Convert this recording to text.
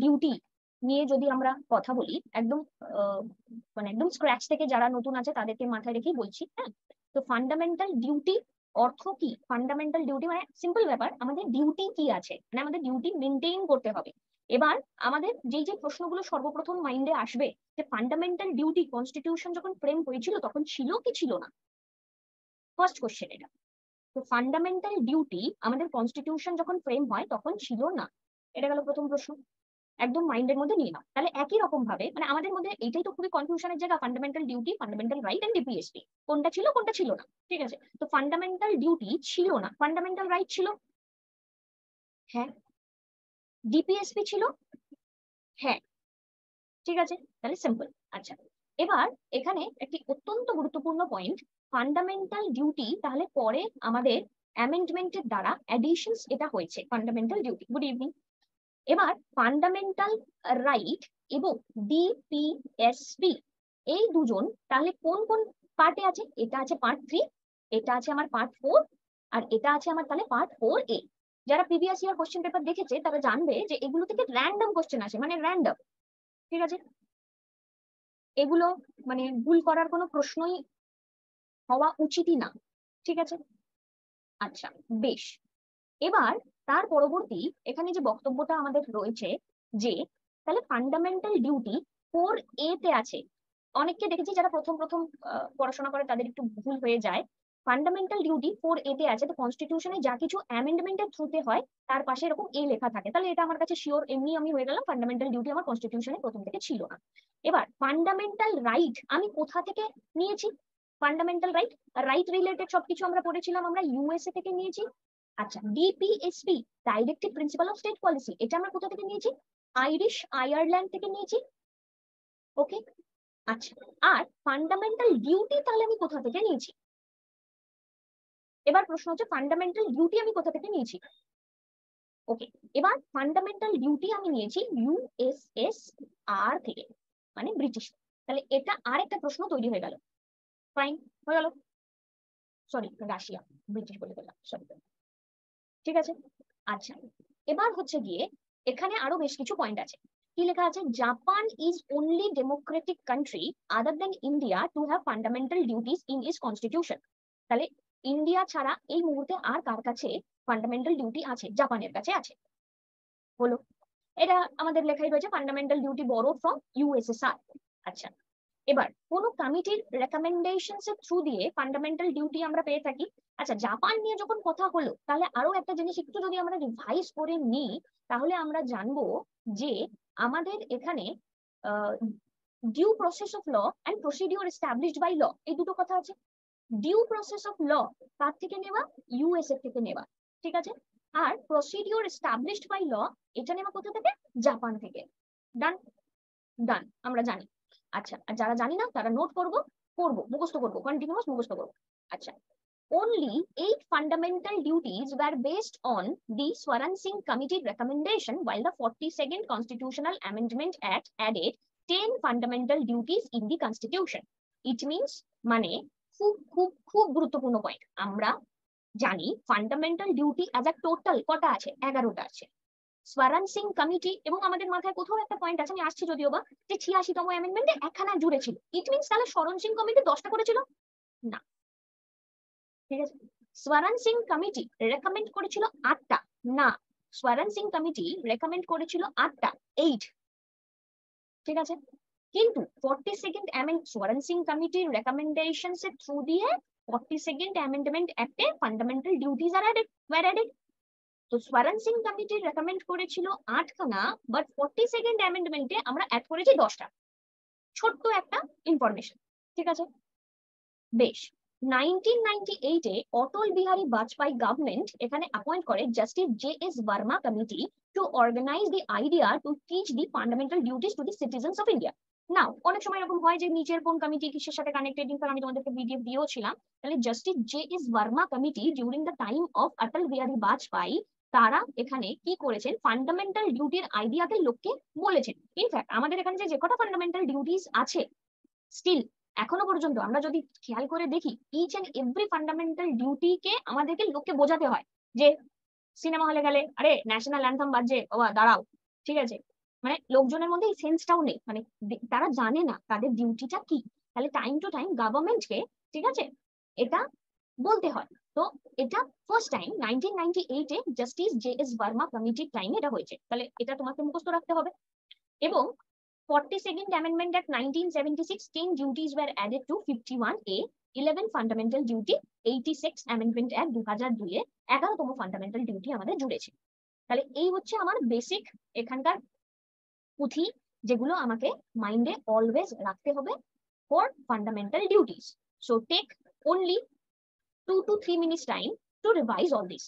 Duty নিয়ে যদি আমরা কথা বলি, একদম মানে একদম স্ক্র্যাচ থেকে যারা নতুন আছে তাদেরকে মাথায় রেখেই বলছি, হ্যাঁ। তো ফান্ডামেন্টাল ডিউটি অর্থ কি? ফান্ডামেন্টাল ডিউটি মানে সিম্পল ব্যাপার, আমাদের ডিউটি কি আছে, মানে আমাদের ডিউটি মেনটেন করতে হবে। এবার আমাদের যেই যে প্রশ্নগুলো সর্বপ্রথম মাইন্ডে আসবে, যে ফান্ডামেন্টাল ডিউটি কনস্টিটিউশন যখন ফ্রেম হয়েছিল তখন ছিল কি ছিল না, ফার্স্ট কোশ্চেন এটা। তো ফান্ডামেন্টাল ডিউটি আমাদের কনস্টিটিউশন যখন ফ্রেম হয় তখন ছিল না, এটা গেল প্রথম প্রশ্ন, একদম মাইন্ডের মধ্যে নিয়ে নাও। তাহলে একই রকম ভাবে মানে আমাদের মধ্যে এইটাই তো খুবই কনফিউশনের জায়গা, fundamental duty, fundamental right and DPSP, কোনটা ছিল কোনটা ছিল না। ঠিক আছে, তো ফান্ডামেন্টাল ডিউটি ছিল না, ফান্ডামেন্টাল রাইট ছিল, হ্যাঁ। ডিপিএসপি ছিল, হ্যাঁ। ঠিক আছে, তাহলে সিম্পল। আচ্ছা, এবার এখানে একটি অত্যন্ত গুরুত্বপূর্ণ পয়েন্ট, ফান্ডামেন্টাল ডিউটি তাহলে পরে আমাদের অ্যামেন্ডমেন্টের দ্বারা অ্যাডিশনস এটা হয়েছে ফান্ডামেন্টাল ডিউটি। Good evening. এবার ফান্ডামেন্টাল রাইট এবং ডিপিএসপি এই দুজন তাহলে কোন কোন পার্টে আছে? এটা আছে পার্ট 3, এটা আছে আমার পার্ট 4, আর এটা আছে আমার তাহলে পার্ট 4A। যারা প্রিভিয়াস ইয়ার কোশ্চেন পেপার দেখেছে তারা জানবে যে এগুলো থেকে র্যান্ডম কোশ্চেন আসে, মানে র্যান্ডম। ঠিক আছে, এগুলো মানে ভুল করার কোনো প্রশ্নই হওয়া উচিতই না। ঠিক আছে, আচ্ছা বেশ। এবার তার পরবর্তী এখানে যে বক্তব্যটা আমাদের রয়েছে যে তাহলে ফান্ডামেন্টাল ডিউটি 4A তে আছে। অনেককে দেখেছি যারা প্রথম প্রথম পড়াশোনা করে তাদের একটু ভুল হয়ে যায়। ফান্ডামেন্টাল ডিউটি 4A তে আছে, তো কনস্টিটিউশনে যা কিছু অ্যামেন্ডমেন্টের থ্রুতে হয় তার পাশে এরকম এ লেখা থাকে, তাহলে এটা আমার কাছে শিওর এমনি আমি হয়ে গেলাম ফান্ডামেন্টাল ডিউটি আমার কনস্টিটিউশনে প্রথম থেকে ছিল না। এবার ফান্ডামেন্টাল রাইট আমি কোথা থেকে নিয়েছি? ফান্ডামেন্টাল রাইট, রাইট রিলেটেড সবকিছু আমরা পড়েছিলাম, আমরা ইউএসএ থেকে নিয়েছি। আচ্ছা, DPSP directive principle of state policy, এটা আমরা কোথা থেকে নিয়েছি? আয়ারল্যান্ড থেকে নিয়েছি। ওকে, আচ্ছা, আর ফান্ডামেন্টাল ডিউটি তাহলে আমি কোথা থেকে নিয়েছি? এবার প্রশ্ন হচ্ছে ফান্ডামেন্টাল ডিউটি আমি কোথা থেকে নিয়েছি। ওকে, এবার ফান্ডামেন্টাল ডিউটি আমি নিয়েছি ইউএসএসআর থেকে, মানে ব্রিটিশ। তাহলে এটা আরেকটা প্রশ্ন তৈরি হয়ে গেল। ফাইন, হয়ে গেল। সরি, রাশিয়া, ব্রিটিশ বলে গেলাম, সরি। ঠিক আছে, আচ্ছা, এবার হচ্ছে গিয়ে এখানে আরো বেশ কিছু পয়েন্ট আছে। কি লেখা আছে? Japan is only democratic country other than India to have fundamental duties in its constitution. তাহলে ইন্ডিয়া ছাড়া এই মুহূর্তে আর কার কাছে ফান্ডামেন্টাল ডিউটি আছে? জাপানের কাছে আছে। হলো, এটা আমাদের লেখাই রয়েছে ফান্ডামেন্টাল ডিউটি বড় ফ্রম ইউএসএসআর। আচ্ছা, এবার কোন কমিটির রেকমেন্ডেশনস এর থ্রু দিয়ে ফান্ডামেন্টাল ডিউটি আমরা পেয়ে থাকি। আচ্ছা, জাপান নিয়ে যখন কথা হলো তাহলে আরো একটা জিনিস একটু যদি আমরা রিভাইজ করে নিই তাহলে আমরা জানবো যে আমাদের এখানে due process of law and procedure established by law, এই দুটো কথা আছে। ডিউ প্রসেস অফ ল কার থেকে নেওয়া? ইউএসএ থেকে নেওয়া। ঠিক আছে, আর প্রসিডিওর এস্টাবলিশড বাই ল এটা নেওয়া কোথা থেকে? জাপান থেকে। ডান, ডান, আমরা জানি। আচ্ছা, আর যারা জানি না তারা নোট করবো, মুখস্থ করবো, কন্টিনিউয়াস মুখস্থ করবো। আচ্ছা, only 8 fundamental duties were based on the Swaran Singh Committee recommendation, while the 42nd Constitutional Amendment Act added 10 fundamental duties in the Constitution. It means মানে খুব খুব খুব গুরুত্বপূর্ণ পয়েন্ট, আমরা জানি fundamental duty as a total কটা আছে? 11টা আছে। স্বরান সিং কমিটি, এবং আমাদের মাথায় কোথাও একটা পয়েন্ট আছে, আমি আসছি যদিও বা, যে 86তম অ্যামেন্ডমেন্টে একখানা জুড়ে ছিল। ইট মিনস তাহলে স্বরণ সিং কমিটি 10টা করেছিল না। ঠিক আছে, স্বরান সিং কমিটি রেকমেন্ড করেছিল 8টা না, স্বরান সিং কমিটি রেকমেন্ড করেছিল 8টা, 8। ঠিক আছে, কিন্তু 42nd স্বরান সিং কমিটির রেকমেন্ডেশনস এর থ্রু দিয়ে 42nd অ্যামেন্ডমেন্ট অ্যাক্টে ফান্ডামেন্টাল ডিউটিজ আর অ্যাডেড। তো স্বরান সিং কমিটি রেকমেন্ড করেছিল 8খানা, বাট 42nd অ্যামেন্ডমেন্টে আমরা অ্যাড করেছি 10টা। ছোট্ট একটা ইনফরমেশন। ঠিক আছে, বেশ। 1998 এ অটল বিহারী বাজপেয়ী গভর্নমেন্ট এখানে অ্যাপয়েন্ট করে justice J S. Verma committee to organise the idea to teach the fundamental duties to the citizens of India. Now অনেক সময় এরকম হয় যে নিচের কোন কমিটি কিসের সাথে কানেক্টেড, ইনফ্যাক্ট আমি তোমাদেরকে পিডিএফ দিয়েও ছিলাম। তাহলে justice J S. Verma committee during the time of Atal Bihari Vajpayee তারা এখানে কি করেছেন? ফান্ডামেন্টাল ডিউটির আইডিয়াকে লোককে বলেছেন। ইনফ্যাক্ট আমাদের এখানে যে কটা ফান্ডামেন্টাল ডিউটিস আছে স্টিল এখনো পর্যন্ত আমরা যদি খেয়াল করে দেখি, ইচ এন্ড এভরি ফান্ডামেন্টাল ডিউটিকে আমাদেরকে লোককে বোঝাতে হয়। যে সিনেমা হলে গেলে আরে ন্যাশনাল অ্যান্থাম বাজছে, বাবা দাঁড়াও, ঠিক আছে, মানে লোকজনের মধ্যে এই সেন্সটাও নেই, মানে তারা জানে না তাদের ডিউটিটা কি। তাহলে টাইম টু টাইম গভর্নমেন্টকে, ঠিক আছে, এটা বলতে হয়। তো এটা first time 1998-এ justice J S. Verma কমিটির টাইমে এটা হয়েছে, তাহলে এটা তোমাকে মুখস্থ রাখতে হবে। এবং 42nd Amendment Act 1976, 10 duties were added to 51A, 11 fundamental duty, 86 Amendment Act 2002-এ 11তম ফান্ডামেন্টাল ডিউটি আমাদের জুড়েছে। তাহলে এই হচ্ছে আমার বেসিক এখানকার পুঁথি, যেগুলো আমাকে মাইন্ডে অলওয়েজ রাখতে হবে for fundamental duties. So take only 2 to 3 minutes time to revise all this.